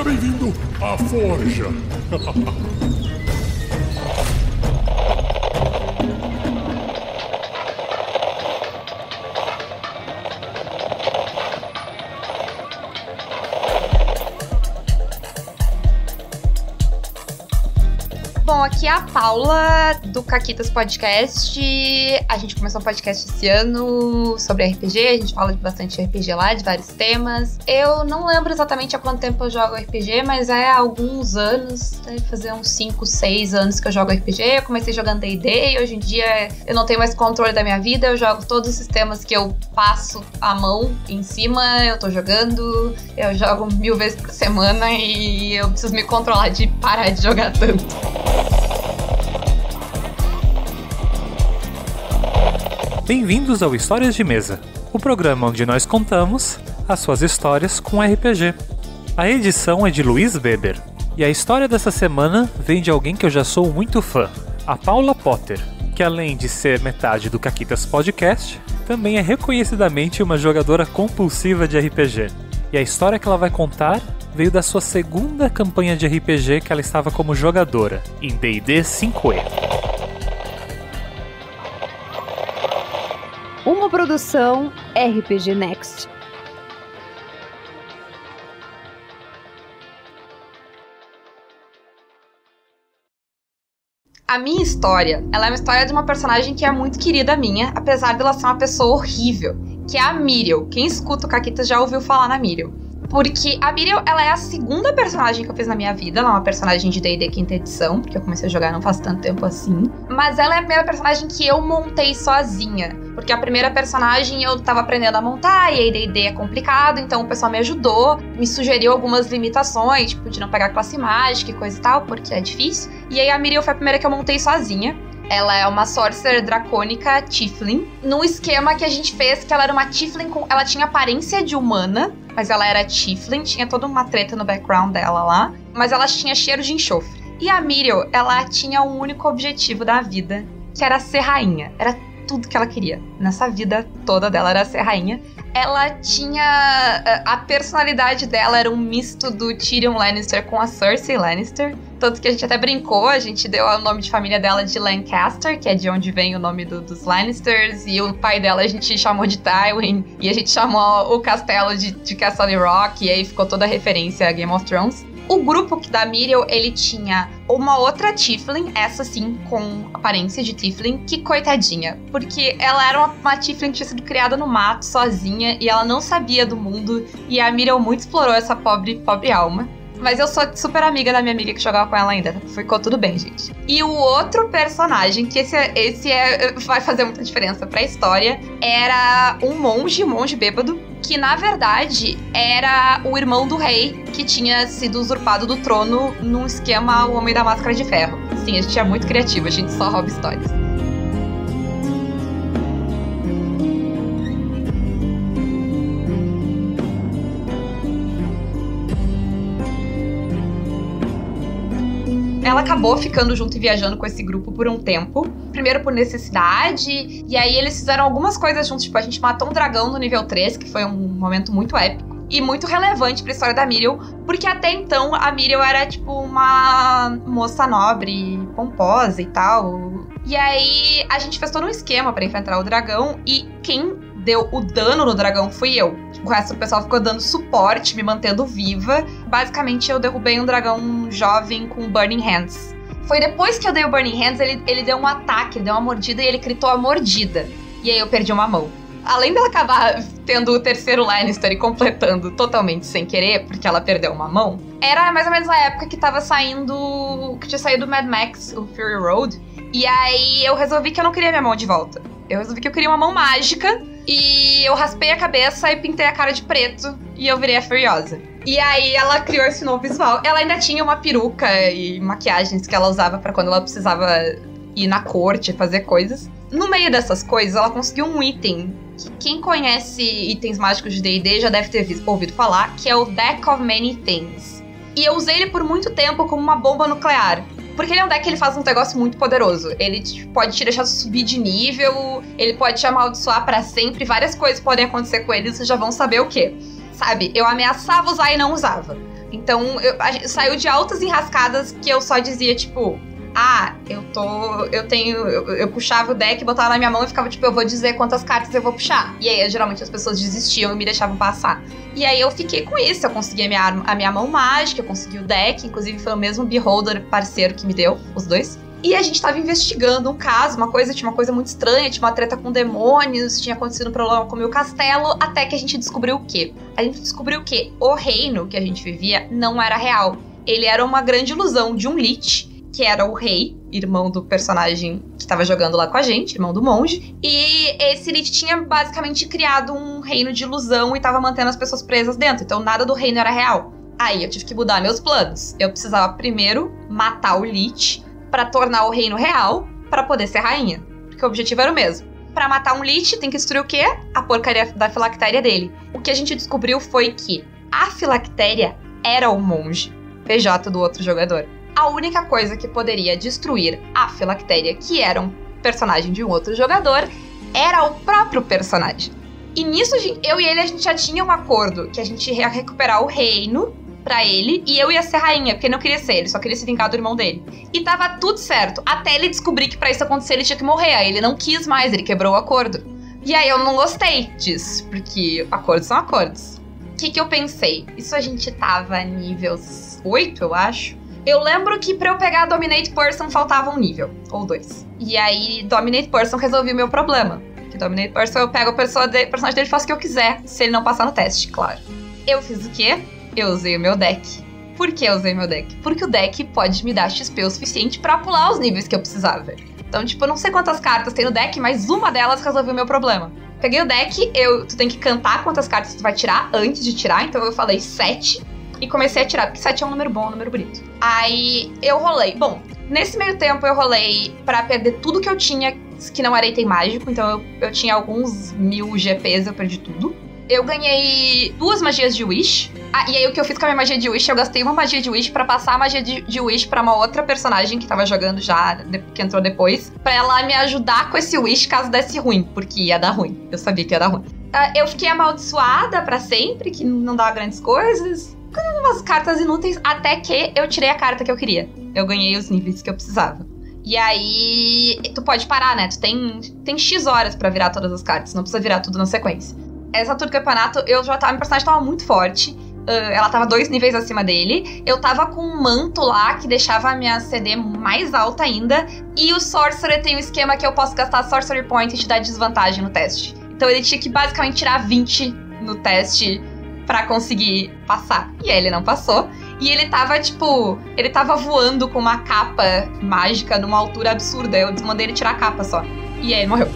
Seja bem-vindo à Forja. Bom, aqui é a Paula do Caquitas Podcast. A gente começou um podcast esse ano sobre RPG, a gente fala de bastante RPG lá, de vários temas. Eu não lembro exatamente há quanto tempo eu jogo RPG, mas é há alguns anos, deve fazer uns 5, 6 anos que eu jogo RPG. Eu comecei jogando D&D e hoje em dia eu não tenho mais controle da minha vida, eu jogo todos os sistemas que eu passo a mão em cima, eu tô jogando, eu jogo 1000 vezes por semana e eu preciso me controlar de parar de jogar tanto. Bem-vindos ao Histórias de Mesa, o programa onde nós contamos as suas histórias com RPG. A edição é de Luiz Weber, e a história dessa semana vem de alguém que eu já sou muito fã, a Paula Potter, que além de ser metade do Caquitas Podcast, também é reconhecidamente uma jogadora compulsiva de RPG. E a história que ela vai contar veio da sua segunda campanha de RPG que ela estava como jogadora, em D&D 5e. Uma produção RPG Next. A minha história, ela é uma história de uma personagem que é muito querida minha, apesar dela ser uma pessoa horrível, que é a Miriel. Quem escuta o Caquitas já ouviu falar na Miriel. Porque a Miriel, ela é a segunda personagem que eu fiz na minha vida. Ela é uma personagem de D&D 5ª edição, porque eu comecei a jogar não faz tanto tempo assim. Mas ela é a primeira personagem que eu montei sozinha. Porque a primeira personagem eu tava aprendendo a montar, e aí D&D é complicado, então o pessoal me ajudou, me sugeriu algumas limitações, tipo de não pegar classe mágica e coisa e tal, porque é difícil. E aí a Miriel foi a primeira que eu montei sozinha. Ela é uma sorcerer dracônica Tiefling, num esquema que a gente fez que ela era uma Tiefling ela tinha aparência de humana, mas ela era Tiefling, tinha toda uma treta no background dela lá, mas ela tinha cheiro de enxofre. E a Miriel, ela tinha um único objetivo da vida, que era ser rainha. Era tudo que ela queria. Nessa vida toda dela era ser rainha. Ela tinha... A personalidade dela era um misto do Tyrion Lannister com a Cersei Lannister. Tanto que a gente até brincou, a gente deu o nome de família dela de Lancaster, que é de onde vem o nome dos Lannisters. E o pai dela a gente chamou de Tywin. E a gente chamou o castelo de Castle Rock. E aí ficou toda a referência a Game of Thrones. O grupo da Miriel, ele tinha uma outra Tiefling, essa sim, com aparência de Tiefling, que coitadinha. Porque ela era uma Tiefling que tinha sido criada no mato, sozinha, e ela não sabia do mundo. E a Miriel muito explorou essa pobre alma. Mas eu sou super amiga da minha amiga que jogava com ela ainda. Ficou tudo bem, gente. E o outro personagem, que vai fazer muita diferença pra história, era um monge bêbado, que na verdade era o irmão do rei, que tinha sido usurpado do trono num esquema O Homem da Máscara de Ferro. Sim, a gente é muito criativo, a gente só rouba histórias. Ela acabou ficando junto e viajando com esse grupo por um tempo. Primeiro por necessidade, e aí eles fizeram algumas coisas juntos. Tipo, a gente matou um dragão no nível 3, que foi um momento muito épico. E muito relevante pra história da Miriel, porque até então a Miriel era, tipo, uma moça nobre, pomposa e tal. E aí a gente fez todo um esquema pra enfrentar o dragão, e quem deu o dano no dragão fui eu. O resto do pessoal ficou dando suporte, me mantendo viva. Basicamente, eu derrubei um dragão jovem com Burning Hands. Foi depois que eu dei o Burning Hands, ele deu um ataque, ele deu uma mordida e ele gritou a mordida. E aí eu perdi uma mão. Além dela acabar tendo o terceiro Lannister e completando totalmente sem querer, porque ela perdeu uma mão, era mais ou menos a época que tava saindo... que tinha saído Mad Max, o Fury Road. E aí eu resolvi que eu não queria minha mão de volta. Eu resolvi que eu queria uma mão mágica. E eu raspei a cabeça e pintei a cara de preto. E eu virei a Furiosa. E aí ela criou esse novo visual. Ela ainda tinha uma peruca e maquiagens que ela usava pra quando ela precisava ir na corte, fazer coisas. No meio dessas coisas, ela conseguiu um item que quem conhece itens mágicos de D&D já deve ter ouvido falar, que é o Deck of Many Things. E eu usei ele por muito tempo como uma bomba nuclear. Porque ele é um deck que ele faz um negócio muito poderoso. Ele pode te deixar subir de nível, ele pode te amaldiçoar pra sempre, várias coisas podem acontecer com ele, vocês já vão saber o quê. Sabe, eu ameaçava usar e não usava. Então, a gente saiu de altas enrascadas que eu só dizia, tipo... eu puxava o deck, botava na minha mão e ficava tipo, eu vou dizer quantas cartas eu vou puxar. E aí, geralmente, as pessoas desistiam e me deixavam passar. E aí, eu fiquei com isso. Eu consegui a minha mão mágica, eu consegui o deck. Inclusive, foi o mesmo Beholder parceiro que me deu, os dois. E a gente tava investigando um caso, tinha uma coisa muito estranha, tinha uma treta com demônios, tinha acontecido um problema com o meu castelo, até que a gente descobriu o quê? A gente descobriu que o reino que a gente vivia não era real. Ele era uma grande ilusão de um Lich, que era o rei, irmão do personagem que tava jogando lá com a gente, irmão do monge. E esse Lich tinha basicamente criado um reino de ilusão e tava mantendo as pessoas presas dentro. Então nada do reino era real. Aí eu tive que mudar meus planos. Eu precisava primeiro matar o Lich pra tornar o reino real, pra poder ser rainha. Porque o objetivo era o mesmo. Pra matar um Lich, tem que destruir o quê? A porcaria da filactéria dele. O que a gente descobriu foi que a filactéria era o monge, PJ do outro jogador. A única coisa que poderia destruir a filactéria, que era um personagem de um outro jogador, era o próprio personagem. E nisso, eu e ele, a gente já tinha um acordo que a gente ia recuperar o reino pra ele, e eu ia ser rainha, porque ele não queria ser, ele só queria se vingar do irmão dele. E tava tudo certo, até ele descobrir que pra isso acontecer ele tinha que morrer, aí ele não quis mais, ele quebrou o acordo. E aí eu não gostei disso, porque acordos são acordos. O que eu pensei? Isso a gente tava nível 8, eu acho. Eu lembro que pra eu pegar a Dominate Person faltava um nível, ou 2. E aí Dominate Person resolveu o meu problema. Que Dominate Person eu pego o personagem dele e faço o que eu quiser, se ele não passar no teste, claro. Eu fiz o quê? Eu usei o meu deck. Por que eu usei meu deck? Porque o deck pode me dar XP o suficiente pra pular os níveis que eu precisava. Então, tipo, eu não sei quantas cartas tem no deck, mas uma delas resolveu o meu problema. Peguei o deck, tu tem que cantar quantas cartas tu vai tirar antes de tirar, então eu falei 7 e comecei a tirar, porque 7 é um número bom, um número bonito. Aí eu rolei. Bom, nesse meio tempo eu rolei pra perder tudo que eu tinha, que não era item mágico, então eu tinha alguns 1000 GPs, eu perdi tudo. Eu ganhei 2 magias de Wish. E aí o que eu fiz com a minha magia de Wish, eu gastei uma magia de Wish pra passar a magia de Wish pra uma outra personagem que tava jogando já, que entrou depois, pra ela me ajudar com esse Wish caso desse ruim, porque ia dar ruim. Eu sabia que ia dar ruim. Eu fiquei amaldiçoada pra sempre, que não dava grandes coisas. Umas cartas inúteis, até que eu tirei a carta que eu queria. Eu ganhei os níveis que eu precisava. E aí, tu pode parar, né? Tu tem X horas pra virar todas as cartas, não precisa virar tudo na sequência. Essa altura do campeonato, minha personagem tava muito forte. Ela tava 2 níveis acima dele. Eu tava com um manto lá que deixava a minha CD mais alta ainda. E o Sorcerer tem um esquema que eu posso gastar Sorcery Point e te dar desvantagem no teste. Então ele tinha que basicamente tirar 20 no teste pra conseguir passar. E aí ele não passou. E ele tava voando com uma capa mágica numa altura absurda. Eu mandei ele tirar a capa só. E aí ele morreu.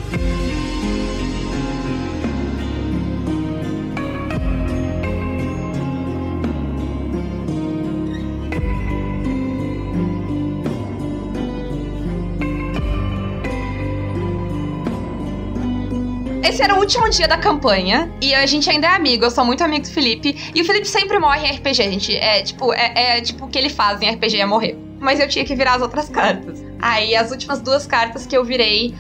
Esse era o último dia da campanha, e a gente ainda é amigo, eu sou muito amigo do Felipe, e o Felipe sempre morre em RPG, gente, é tipo o que ele faz em RPG, é morrer. Mas eu tinha que virar as outras cartas. Aí as últimas 2 cartas que eu virei,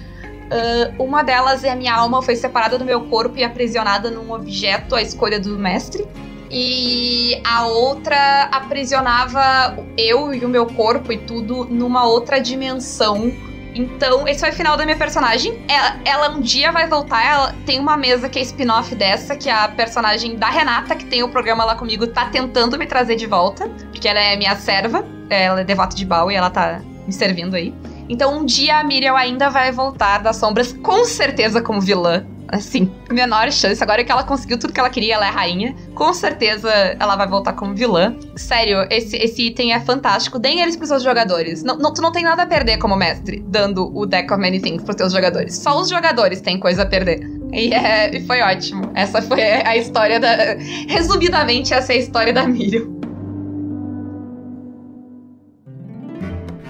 uma delas é a minha alma foi separada do meu corpo e aprisionada num objeto, a escolha do mestre. E a outra aprisionava eu e o meu corpo e tudo numa outra dimensão. Então, esse foi o final da minha personagem. Ela um dia vai voltar, ela tem uma mesa que é spin-off dessa, que a personagem da Renata, que tem o programa lá comigo, tá tentando me trazer de volta, porque ela é minha serva, ela é devota de Baal e ela tá me servindo aí. Então, um dia a Miriel ainda vai voltar das sombras, com certeza como vilã. Assim, menor chance. Agora que ela conseguiu tudo que ela queria, ela é rainha. Com certeza ela vai voltar como vilã. Sério, esse item é fantástico. Deem eles pros seus jogadores. Tu não tem nada a perder como mestre, dando o Deck of Many Things pros teus jogadores. Só os jogadores têm coisa a perder. E foi ótimo. Essa foi a história da... Resumidamente, essa é a história da Miriel.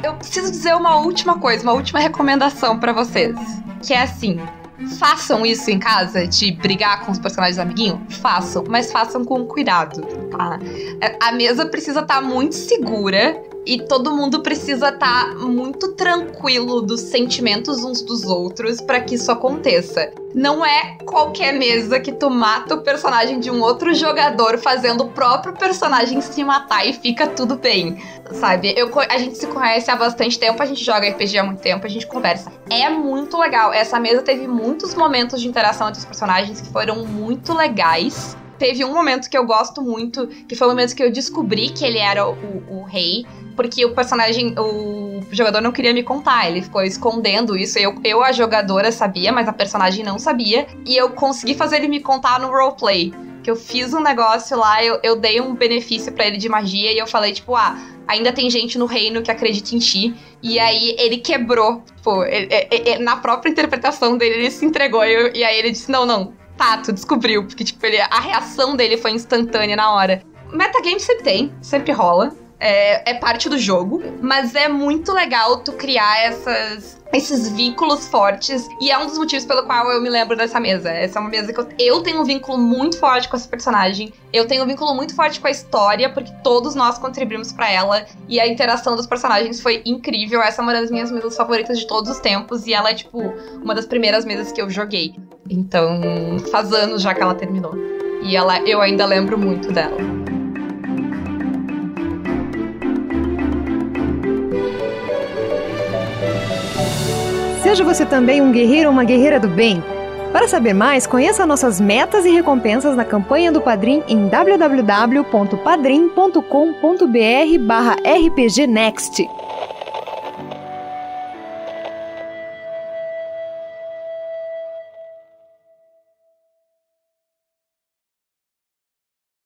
Eu preciso dizer uma última coisa, uma última recomendação pra vocês. Que é assim... Façam isso em casa, de brigar com os personagens amiguinhos? Façam, mas façam com cuidado, tá? A mesa precisa estar muito segura e todo mundo precisa estar muito tranquilo dos sentimentos uns dos outros pra que isso aconteça. Não é qualquer mesa que tu mata o personagem de um outro jogador fazendo o próprio personagem se matar e fica tudo bem, sabe? A gente se conhece há bastante tempo, a gente joga RPG há muito tempo, a gente conversa. É muito legal. Essa mesa teve muitos momentos de interação entre os personagens que foram muito legais. Teve um momento que eu gosto muito, que foi o momento que eu descobri que ele era o rei, porque o jogador não queria me contar, ele ficou escondendo isso. Eu, a jogadora, sabia, mas a personagem não sabia, e eu consegui fazer ele me contar no roleplay. Que eu fiz um negócio lá, eu dei um benefício pra ele de magia, e eu falei, tipo, ainda tem gente no reino que acredita em ti. E aí ele quebrou, tipo, na própria interpretação dele, ele se entregou, e aí ele disse, não, tá, tu descobriu, porque, tipo, a reação dele foi instantânea na hora. Metagame sempre rola. É parte do jogo, mas é muito legal tu criar esses vínculos fortes, e é um dos motivos pelo qual eu me lembro dessa mesa. Essa é uma mesa que eu tenho um vínculo muito forte com esse personagem, eu tenho um vínculo muito forte com a história, porque todos nós contribuímos pra ela, e a interação dos personagens foi incrível. Essa é uma das minhas mesas favoritas de todos os tempos, e ela é, tipo, uma das primeiras mesas que eu joguei. Então, faz anos já que ela terminou, e eu ainda lembro muito dela. Seja você também um guerreiro ou uma guerreira do bem. Para saber mais, conheça nossas metas e recompensas na campanha do Padrim em www.padrim.com.br/rpgnext.